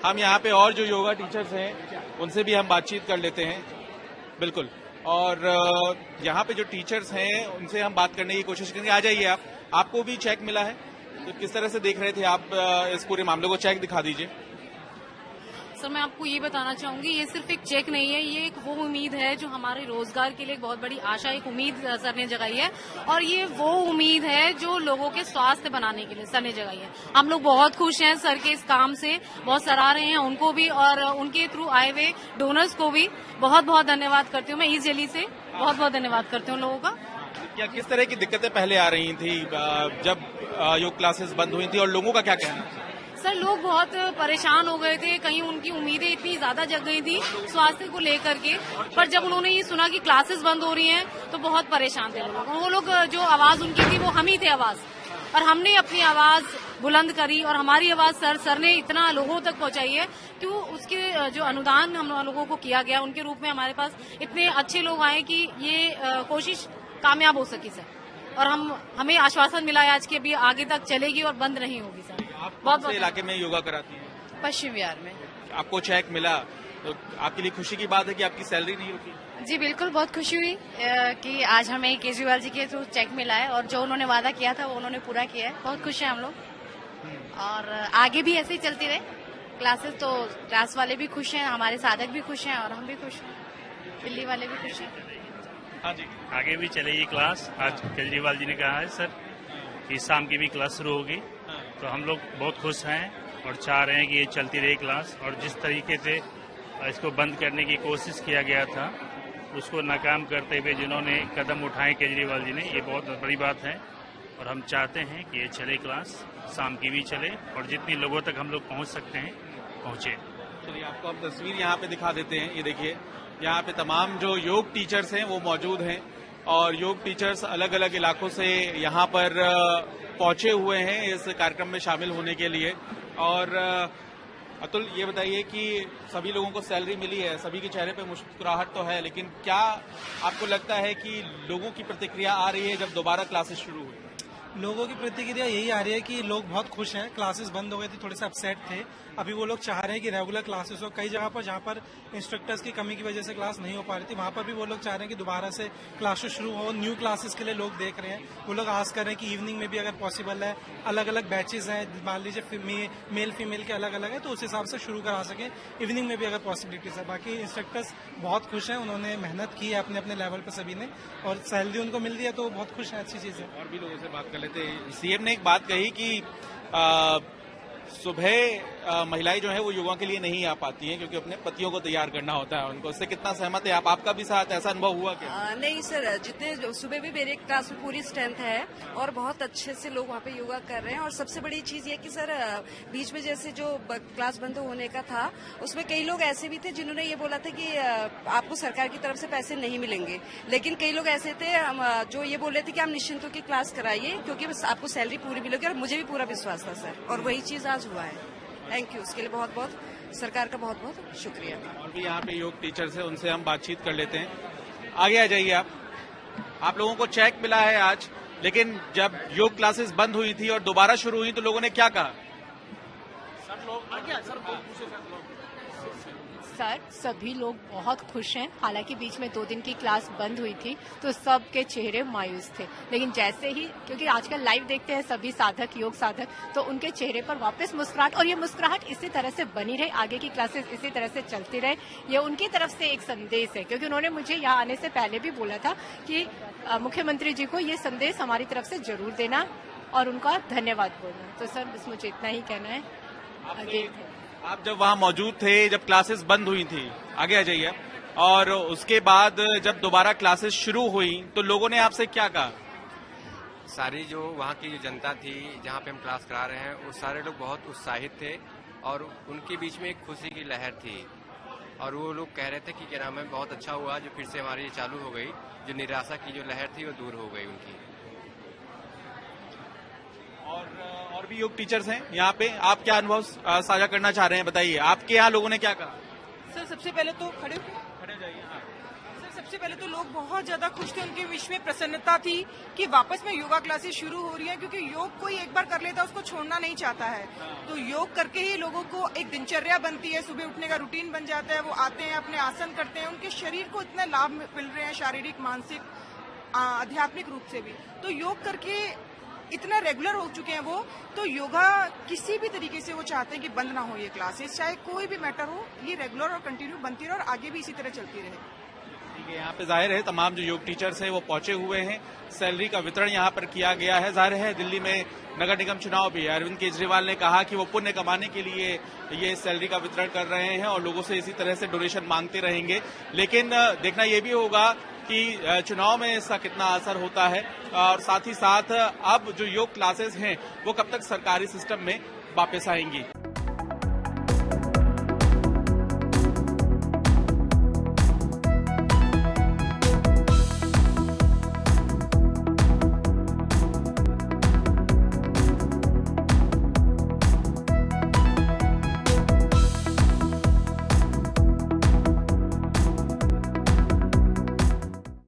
हम यहाँ पे और जो योगा टीचर्स हैं उनसे भी हम बातचीत कर लेते हैं। बिल्कुल। और यहाँ पे जो टीचर्स हैं उनसे हम बात करने की कोशिश करेंगे। आ जाइए आप, आपको भी चेक मिला है, तो किस तरह से देख रहे थे आप इस पूरे मामले को? चेक दिखा दीजिए। सर, मैं आपको ये बताना चाहूंगी, ये सिर्फ एक चेक नहीं है, ये एक वो उम्मीद है जो हमारे रोजगार के लिए एक बहुत बड़ी आशा, एक उम्मीद सर ने जगाई है। और ये वो उम्मीद है जो लोगों के स्वास्थ्य बनाने के लिए सर ने जगाई है। हम लोग बहुत खुश हैं सर के इस काम से, बहुत सराह रहे हैं उनको भी, और उनके थ्रू आए हुए डोनर्स को भी बहुत बहुत धन्यवाद करती हूँ। मैं ईस्ट दिल्ली से बहुत बहुत धन्यवाद करती हूँ लोगों का। क्या किस तरह की दिक्कतें पहले आ रही थी जब योग क्लासेस बंद हुई थी, और लोगों का क्या कहना? सर, लोग बहुत परेशान हो गए थे, कहीं उनकी उम्मीदें इतनी ज्यादा जग गई थी स्वास्थ्य को लेकर के, पर जब उन्होंने ये सुना कि क्लासेस बंद हो रही हैं तो बहुत परेशान थे लोग। वो लोग जो आवाज उनकी थी वो हम ही थे आवाज, और हमने अपनी आवाज बुलंद करी, और हमारी आवाज सर ने इतना लोगों तक पहुंचाई है कि उसके जो अनुदान हम लोगों को किया गया उनके रूप में हमारे पास इतने अच्छे लोग आए कि ये कोशिश कामयाब हो सकी सर। और हमें आश्वासन मिला है आज की अभी आगे तक चलेगी और बंद नहीं होगी सर। आप कौन से इलाके में योगा कराती हैं? पश्चिम बिहार में। आपको चेक मिला तो आपके लिए खुशी की बात है कि आपकी सैलरी नहीं होती? जी बिल्कुल, बहुत खुशी हुई कि आज हमें केजरीवाल जी के थ्रू चेक मिला है, और जो उन्होंने वादा किया था वो उन्होंने पूरा किया है। बहुत खुश हैं हम लोग, और आगे भी ऐसे ही चलती रहे क्लासेस। तो क्लास वाले भी खुश हैं, हमारे साधक भी खुश हैं, और हम भी खुश हैं, दिल्ली वाले भी खुश हैं। हाँ जी, आगे भी चलेगी क्लास। आज केजरीवाल जी ने कहा है सर कि शाम की भी क्लास शुरू होगी, तो हम लोग बहुत खुश हैं और चाह रहे हैं कि ये चलती रहे क्लास। और जिस तरीके से इसको बंद करने की कोशिश किया गया था उसको नाकाम करते हुए जिन्होंने कदम उठाए केजरीवाल जी ने, ये बहुत बड़ी बात है। और हम चाहते हैं कि ये चले क्लास, शाम की भी चले, और जितनी लोगों तक हम लोग पहुंच सकते हैं पहुंचे। चलिए आपको हम तस्वीर यहाँ पे दिखा देते हैं। ये देखिए, यहाँ पे तमाम जो योग टीचर्स हैं वो मौजूद हैं, और योग टीचर्स अलग अलग इलाकों से यहाँ पर पहुंचे हुए हैं इस कार्यक्रम में शामिल होने के लिए। और अतुल, ये बताइए कि सभी लोगों को सैलरी मिली है, सभी के चेहरे पे मुस्कुराहट तो है, लेकिन क्या आपको लगता है कि लोगों की प्रतिक्रिया आ रही है जब दोबारा क्लासेस शुरू हुई? लोगों की प्रतिक्रिया यही आ रही है कि लोग बहुत खुश हैं। क्लासेस बंद हो गए थे, थोड़े से अपसेट थे। अभी वो लोग चाह रहे हैं कि रेगुलर क्लासेस हो। कई जगह पर जहाँ पर इंस्ट्रक्टर्स की कमी की वजह से क्लास नहीं हो पा रही थी, वहाँ पर भी वो लोग चाह रहे हैं कि दोबारा से क्लासेस शुरू हो। न्यू क्लासेस के लिए लोग देख रहे हैं। वो लोग आस कर रहे हैं कि इवनिंग में भी अगर पॉसिबल है, अलग अलग बैचेज हैं, मान लीजिए मेल फीमेल के अलग अलग है, तो उस हिसाब से शुरू करा सकें इवनिंग में भी अगर पॉसिबिलिटीज है। बाकी इंस्ट्रक्टर्स बहुत खुश हैं, उन्होंने मेहनत की है अपने अपने लेवल पर सभी ने, और सैलरी उनको मिल रही है तो बहुत खुश है। अच्छी चीज है। और भी लोगों से बात कर लेते हैं। सीएम ने एक बात कही कि सुबह महिलाएं जो है वो योगा के लिए नहीं आ पाती हैं क्योंकि अपने पतियों को तैयार करना होता है उनको। इससे कितना सहमत है आप? आपका भी साथ ऐसा अनुभव हुआ क्या? नहीं सर, जितने सुबह भी मेरे क्लास में पूरी स्ट्रेंथ है, और बहुत अच्छे से लोग वहाँ पे योगा कर रहे हैं। और सबसे बड़ी चीज ये कि सर बीच में जैसे जो क्लास बंद होने का था उसमें कई लोग ऐसे भी थे जिन्होंने ये बोला था कि आपको सरकार की तरफ से पैसे नहीं मिलेंगे, लेकिन कई लोग ऐसे थे जो ये बोल रहे थे कि आप निश्चिंत होकर क्लास कराइए क्योंकि आपको सैलरी पूरी मिलेगी। और मुझे भी पूरा विश्वास था सर, और वही चीज आज हुआ है। थैंक यू, उसके लिए बहुत बहुत सरकार का बहुत बहुत शुक्रिया। और भी यहाँ पे योग टीचर्स है, उनसे हम बातचीत कर लेते हैं। आगे आ जाइए आप लोगों को चेक मिला है आज, लेकिन जब योग क्लासेस बंद हुई थी और दोबारा शुरू हुई तो लोगों ने क्या कहा? सर, सभी लोग बहुत खुश हैं। हालांकि बीच में 2 दिन की क्लास बंद हुई थी तो सबके चेहरे मायूस थे, लेकिन जैसे ही, क्योंकि आजकल लाइव देखते हैं सभी साधक, योग साधक, तो उनके चेहरे पर वापस मुस्कुराहट, और ये मुस्कुराहट इसी तरह से बनी रहे, आगे की क्लासेस इसी तरह से चलती रहे। ये उनकी तरफ से एक संदेश है, क्योंकि उन्होंने मुझे यहाँ आने से पहले भी बोला था कि मुख्यमंत्री जी को ये संदेश हमारी तरफ से जरूर देना और उनका धन्यवाद बोलना। तो सर, बस मुझे इतना ही कहना है। आगे आप जब वहाँ मौजूद थे जब क्लासेस बंद हुई थी, आगे आ जाइए, और उसके बाद जब दोबारा क्लासेस शुरू हुई तो लोगों ने आपसे क्या कहा? सारी जो वहाँ की जो जनता थी जहाँ पे हम क्लास करा रहे हैं वो सारे लोग बहुत उत्साहित थे, और उनके बीच में एक खुशी की लहर थी। और वो लोग कह रहे थे कि क्या नाम है, बहुत अच्छा हुआ जो फिर से हमारी चालू हो गई, जो निराशा की जो लहर थी वो दूर हो गई उनकी। और भी योग टीचर्स हैं यहाँ पे, आप क्या अनुभव साझा करना चाह रहे हैं, बताइए। आपके यहाँ लोगों ने क्या कहा? सर, सबसे पहले तो खड़े जाइए। हाँ। सर, सबसे पहले तो लोग बहुत ज्यादा खुश थे, उनके विश में प्रसन्नता थी कि वापस में योगा क्लासेस शुरू हो रही है, क्योंकि योग कोई एक बार कर लेता है उसको छोड़ना नहीं चाहता है। तो योग करके ही लोगों को एक दिनचर्या बनती है, सुबह उठने का रूटीन बन जाता है, वो आते हैं अपने आसन करते हैं, उनके शरीर को इतने लाभ मिल रहे हैं, शारीरिक मानसिक आध्यात्मिक रूप से भी। तो योग करके इतना रेगुलर हो चुके हैं वो, तो योगा किसी भी तरीके से वो चाहते हैं कि बंद ना हो ये क्लासेस, चाहे कोई भी मैटर हो, ये रेगुलर और कंटिन्यू बनती रहे और आगे भी इसी तरह चलती रहे। ठीक है, यहाँ पे जाहिर है तमाम जो योग टीचर्स हैं वो पहुंचे हुए हैं, सैलरी का वितरण यहाँ पर किया गया है। जाहिर है दिल्ली में नगर निगम चुनाव भी है, अरविंद केजरीवाल ने कहा कि वो पुण्य कमाने के लिए ये सैलरी का वितरण कर रहे हैं और लोगों से इसी तरह से डोनेशन मांगते रहेंगे। लेकिन देखना ये भी होगा कि चुनाव में इसका कितना असर होता है और साथ ही साथ अब जो योग क्लासेस हैं वो कब तक सरकारी सिस्टम में वापस आएंगी।